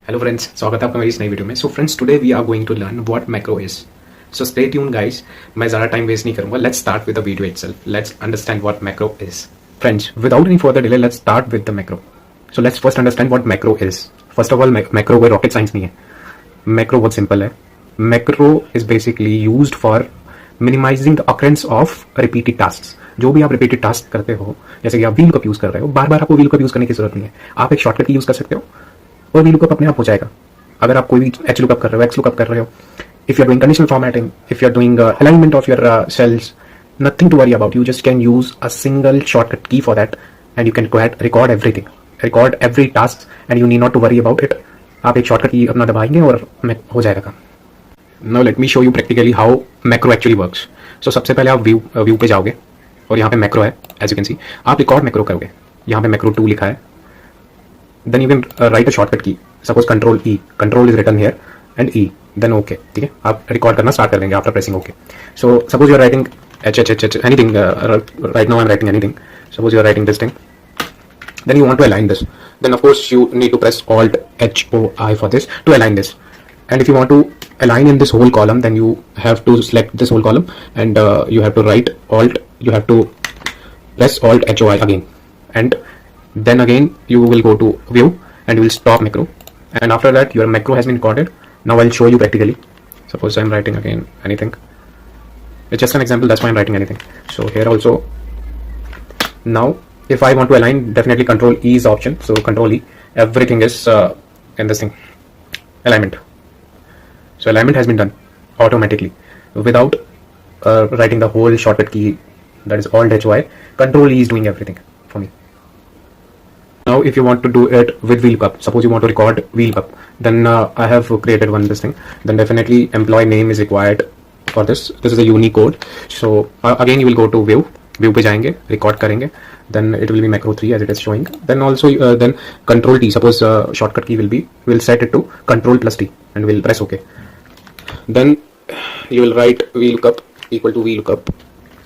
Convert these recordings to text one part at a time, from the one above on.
Hello friends, स्वागत है आपका मेरी इस नई वीडियो में। So friends, today we are going to learn what macro is. So stay tune guys, मैं ज़्यादा टाइम वेस्ट नहीं करूंगा। Let's start with the video itself. Let's understand what macro is. Friends, without any further delay let's start with the macro. So let's first understand what macro is. First of all, macro कोई rocket science नहीं है। Macro बहुत simple है। Macro is basically used for minimizing the occurrence of repeated task. जो भी आप repeated task करते हो, जैसे कि आप वी लुकअप यूज कर रहे हो, बार बार आपको वी लुकअप यूज करने की जरूरत नहीं है। आप एक शॉर्टकट की यूज कर सकते हो और वी लुकअप अपने आप हो जाएगा। अगर आप कोई भी एच लुकअप कर रहे हो, एक्स लुकअप कर रहे हो, if you are doing conditional formatting, if you are doing alignment of your cells, nothing to worry about. You just can use a single shortcut key for that and you can go ahead record everything, record every task and you need not to worry about it. आप एक shortcut की अपना दबाएंगे और हो जाएगा काम। Now let me show you practically how macro actually works. So सबसे पहले आप व्यू पे जाओगे और यहाँ पे मैक्रो है, एज यू कैन सी। आप रिकॉर्ड मैक्रो करोगे, यहाँ पे मैक्रो 2 लिखा है। Then you can write a shortcut key, suppose control E, control is written here and E, then okay. ठीक है, आप रिकॉर्ड करना स्टार्ट कर देंगे after pressing okay. So suppose you are writing H anything, right now I am writing anything. Suppose you are writing this thing, then you want to align this, then of course you need to press alt HOI for this to align this. And if you want to align in this whole column, then you have to select this whole column and you have to write alt, you have to press alt HOI again, and then again you will go to view and you will stop macro, and after that your macro has been recorded. Now I'll show you practically. Suppose I'm writing again anything, it's just an example, that's why I'm writing anything. So here also, now if I want to align, definitely control E is option. So control E, everything is in this thing, alignment. So alignment has been done automatically without writing the whole shortcut key, that is alt HY. Control E is doing everything for me. Now if you want to do it with VLOOKUP, suppose you want to record VLOOKUP, then I have created this thing. Then definitely employee name is required for this. This is a unique code. So again you will go to view पे जाएंगे, record करेंगे, then it will be macro 3 as it is showing. Then also then control T, suppose shortcut key will set it to control plus T and we'll press OK. Then you will write VLOOKUP equal to VLOOKUP,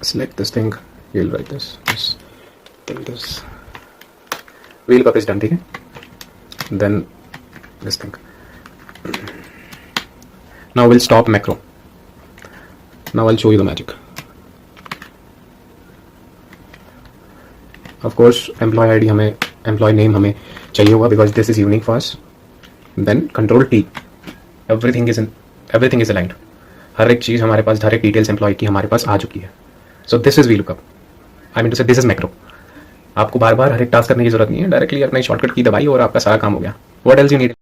select this thing, you will write this, then this VLOOKUP is done. ठीक है, then this thing. Now we'll stop macro. Now I'll show you the magic. Of course employee ID हमें, employee name हमें चाहिए होगा because this is unique for us. Then control T, everything is aligned. हर एक चीज़ हमारे पास, हर एक details employ की हमारे पास आ चुकी है. So this is VLOOKUP. I mean to say this is macro. आपको बार बार हर एक टास्क करने की जरूरत नहीं है, डायरेक्टली अपना शॉर्टकट की दबाई और आपका सारा काम हो गया. What else you need?